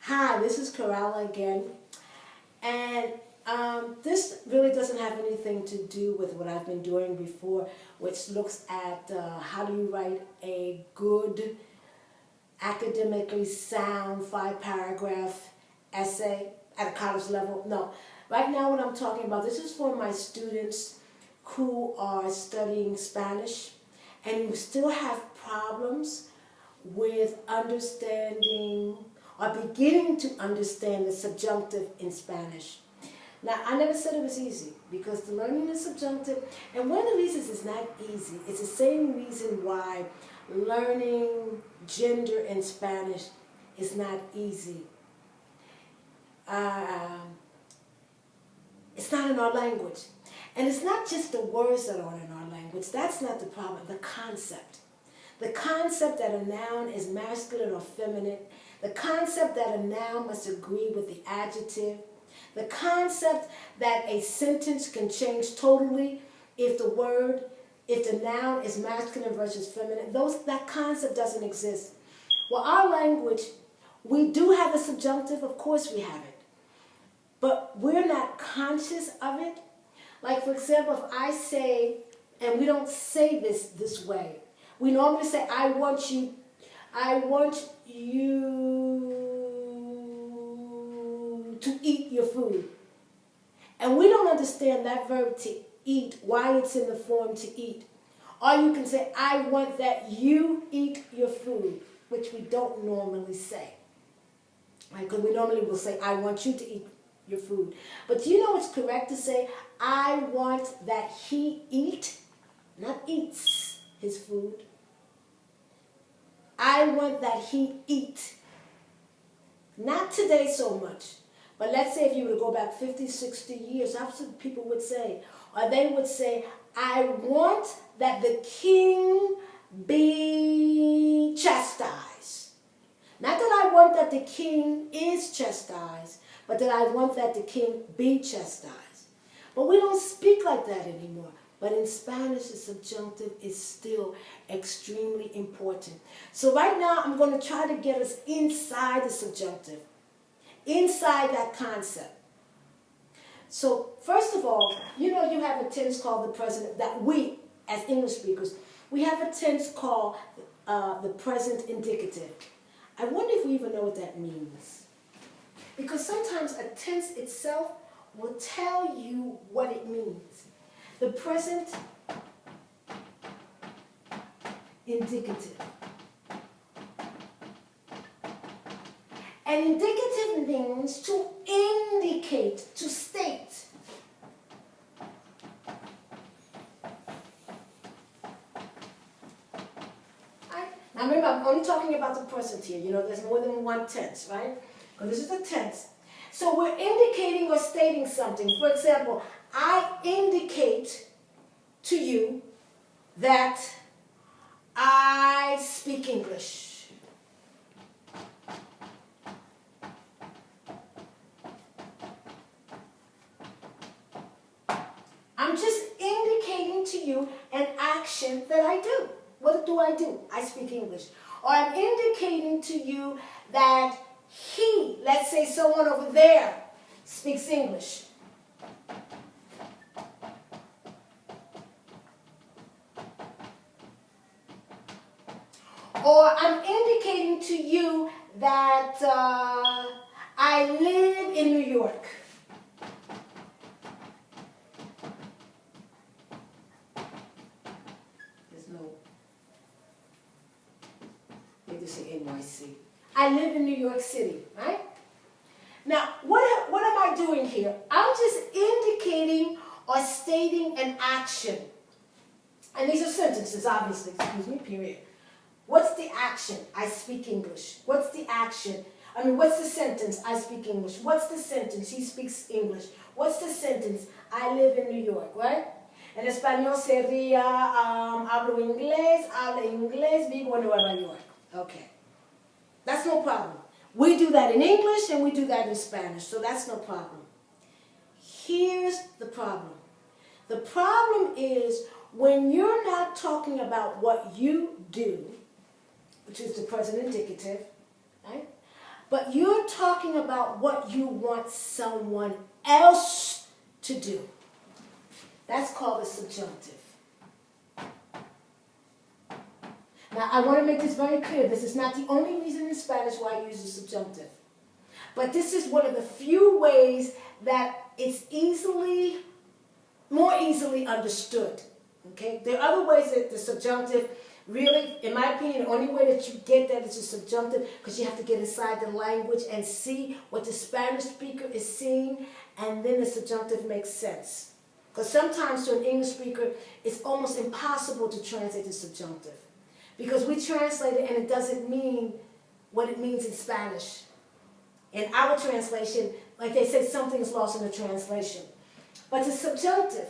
Hi, this is Corella again, and this really doesn't have anything to do with what I've been doing before, which looks at how do you write a good, academically sound 5-paragraph essay at a college level. No, right now what I'm talking about, this is for my students who are studying Spanish and who still have problems with understanding or beginning to understand the subjunctive in Spanish. Now, I never said it was easy, because the learning the subjunctive, and one of the reasons it's not easy, it's the same reason why learning gender in Spanish is not easy. It's not in our language. And it's not just the words that aren't in our language. That's not the problem. The concept. The concept that a noun is masculine or feminine. The concept that a noun must agree with the adjective. The concept that a sentence can change totally if the noun is masculine versus feminine. That concept doesn't exist. Well, our language, we do have a subjunctive, of course we have it. But we're not conscious of it. Like, for example, if I say, and we don't say this way, we normally say, I want you to eat your food. And we don't understand that verb to eat, why it's in the form to eat. Or you can say, I want that you eat your food, which we don't normally say. Right? Because we normally will say, I want you to eat your food. But do you know it's correct to say, I want that he eat, not eats his food. I want that he eat. Not today so much. But let's say if you were to go back 50, 60 years, that's what people would say. Or they would say, I want that the king be chastised. Not that I want that the king is chastised, but that I want that the king be chastised. But we don't speak like that anymore. But in Spanish, the subjunctive is still extremely important. So right now, I'm going to try to get us inside the subjunctive, inside that concept. So first of all, you know you have a tense called the present, that we, as English speakers, we have a tense called the present indicative. I wonder if we even know what that means. Because sometimes a tense itself will tell you what it means. The present indicative. And indicative means to indicate, to state. Right? Now remember, I'm only talking about the present here. You know, there's more than one tense, right? But this is the tense. So we're indicating or stating something. For example, I indicate to you that I speak English. I'm just indicating to you an action that I do. What do? I speak English. Or I'm indicating to you that he, let's say someone over there, speaks English. Or I'm indicating to you that I live in New York. There's no, they just say NYC. I live in New York City, right? Now, what am I doing here? I'm just indicating or stating an action. And these are sentences, obviously, excuse me, period. What's the action? I speak English. What's the action? What's the sentence? I speak English. What's the sentence? He speaks English. What's the sentence? I live in New York, right? En español sería, hablo inglés, vivo en Nueva York. Okay. That's no problem. We do that in English and we do that in Spanish, so that's no problem. Here's the problem. The problem is when you're not talking about what you do, which is the present indicative, right? but you're talking about what you want someone else to do. That's called a subjunctive. Now, I want to make this very clear. This is not the only reason in Spanish why I use the subjunctive. But this is one of the few ways that it's more easily understood. Okay? There are other ways that the subjunctive really, in my opinion, the only way that you get that is a subjunctive, because you have to get inside the language and see what the Spanish speaker is seeing, and then the subjunctive makes sense. Because sometimes to an English speaker, it's almost impossible to translate the subjunctive. Because we translate it and it doesn't mean what it means in Spanish. In our translation, like they say, something's lost in the translation. But the subjunctive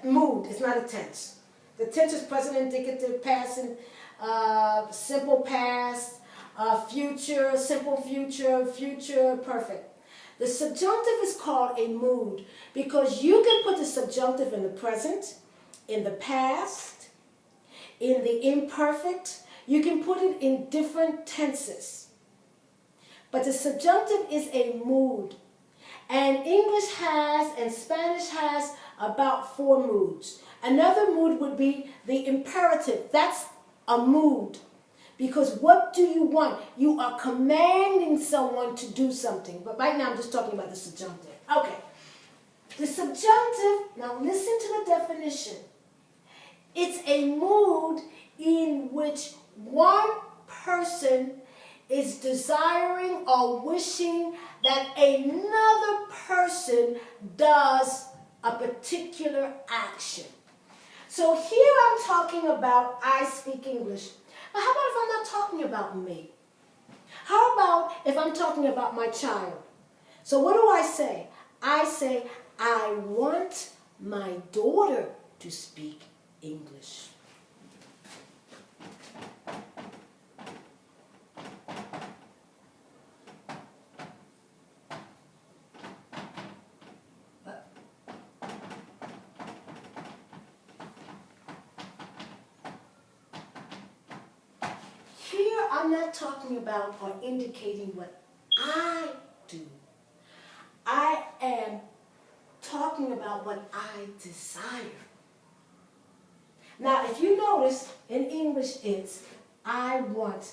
mood is not a tense. The tense is present indicative, past, simple past, future, simple future, future perfect. The subjunctive is called a mood because you can put the subjunctive in the present, in the past, in the imperfect. You can put it in different tenses. But the subjunctive is a mood. And English has and Spanish has about 4 moods. Another mood would be the imperative. That's a mood. Because what do you want? You are commanding someone to do something. But right now I'm just talking about the subjunctive. Okay. The subjunctive, now listen to the definition. It's a mood in which one person is desiring or wishing that another person does a particular action. So here I'm talking about I speak English. But how about if I'm not talking about me? How about if I'm talking about my child? So what do I say? I say, I want my daughter to speak English. Here I'm not talking about or indicating what I do. I am talking about what I desire. Now, if you notice, in English it's I want.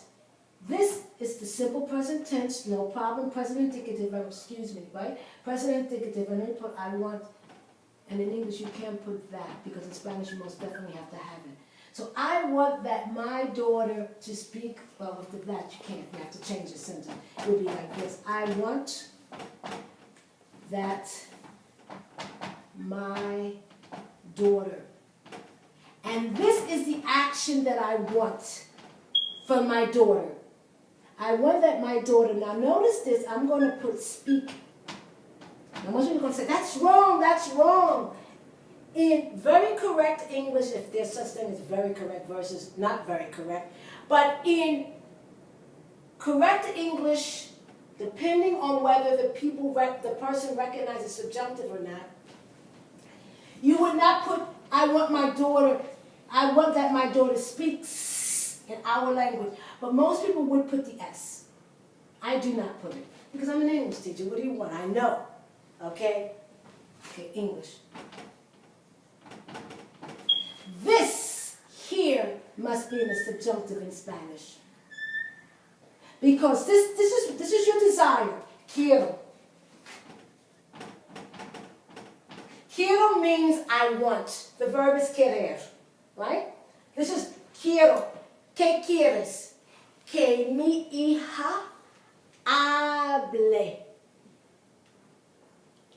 This is the simple present tense, no problem, present indicative, right? Present indicative, and then put I want, and in English you can't put that, because in Spanish you most definitely have to have it. So I want that my daughter to speak, well, with that you can't, you have to change the sentence. It would be like this, I want that my daughter. And this is the action that I want from my daughter. I want that my daughter, now notice this, I'm going to put speak. Now most people are going to say, that's wrong, that's wrong. In very correct English, if there's such thing as very correct versus not very correct, but in correct English, depending on whether the person recognizes subjunctive or not, you would not put, I want that my daughter speaks in our language. But most people would put the S. I do not put it. Because I'm an English teacher. What do you want? I know. Okay? Okay, English. This here must be in the subjunctive in Spanish. Because this is your desire. Quiero. Quiero means I want. The verb is querer. Right? This is quiero. ¿Qué quieres? Que mi hija hable.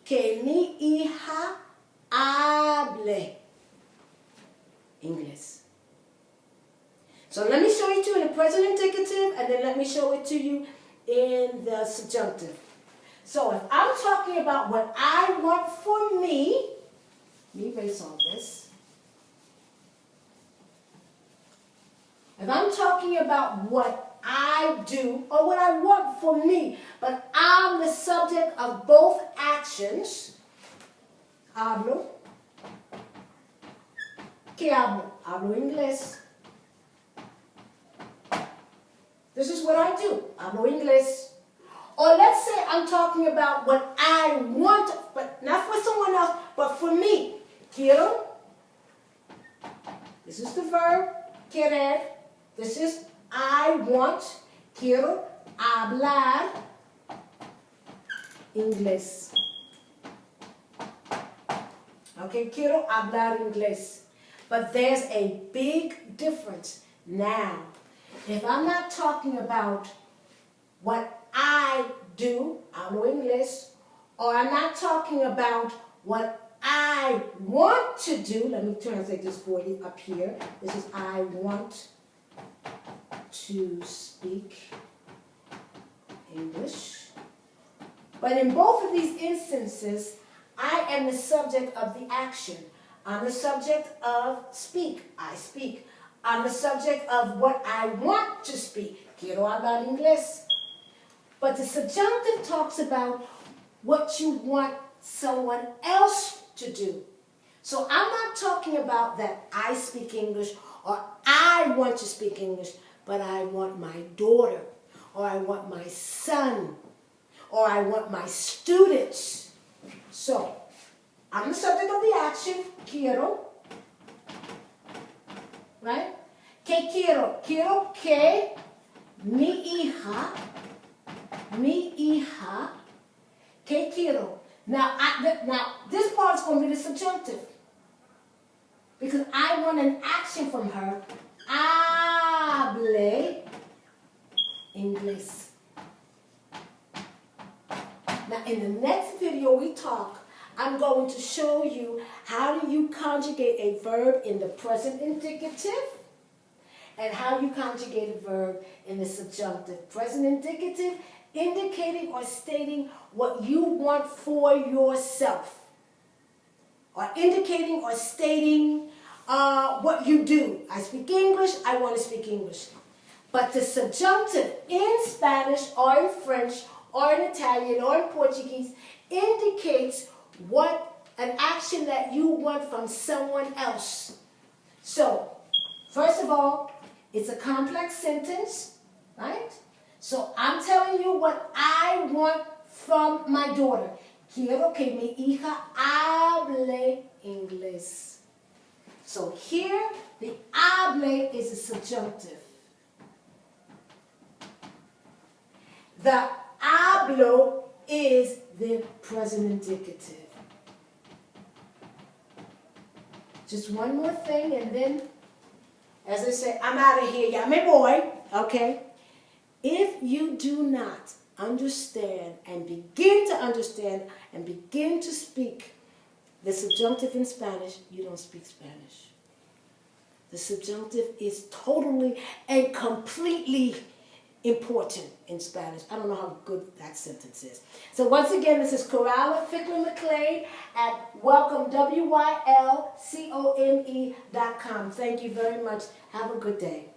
Que mi hija hable. English. So let me show you to in the present indicative, and then let me show it to you in the subjunctive. So if I'm talking about what I want for me, let me erase all this. If I'm talking about what I do or what I want for me, but I'm the subject of both actions, hablo. ¿Qué hablo? Hablo inglés. This is what I do. Hablo inglés. Or let's say I'm talking about what I want, but not for someone else, but for me. Quiero. This is the verb, querer. This is I want. Quiero hablar inglés. Okay, quiero hablar inglés. But there's a big difference now. If I'm not talking about what I do, hablo inglés, or I'm not talking about what I want to do, let me translate this for you up here. This is I want to speak English. But in both of these instances, I am the subject of the action. I'm the subject of speak. I speak. I'm the subject of what I want to speak. Quiero hablar inglés. But the subjunctive talks about what you want someone else to do. So I'm not talking about that I speak English or I want to speak English, but I want my daughter, or I want my son, or I want my students. So I'm the subject of the action, quiero. Right? ¿Qué quiero? Quiero que mi hija, ¿qué quiero? Now this part's going to be the subjunctive. Because I want an action from her. Hable inglés. Now in the next video we talk, I'm going to show you how do you conjugate a verb in the present indicative and how you conjugate a verb in the subjunctive. Present indicative, indicating or stating what you want for yourself. Or indicating or stating what you do. I speak English, I want to speak English. But the subjunctive in Spanish or in French or in Italian or in Portuguese indicates what an action that you want from someone else. So, first of all, it's a complex sentence, right? So I'm telling you what I want from my daughter. Quiero que mi hija hable inglés. So here, the hable is a subjunctive. The hablo is the present indicative. Just one more thing, and then, as I say, I'm out of here. Yeah, my boy, okay? If you do not understand and begin to understand and begin to speak the subjunctive in Spanish, you don't speak Spanish. The subjunctive is totally and completely important in Spanish. I don't know how good that sentence is. So once again, this is Coralla Fickler-McLean at welcome, WYLCOME.com. Thank you very much. Have a good day.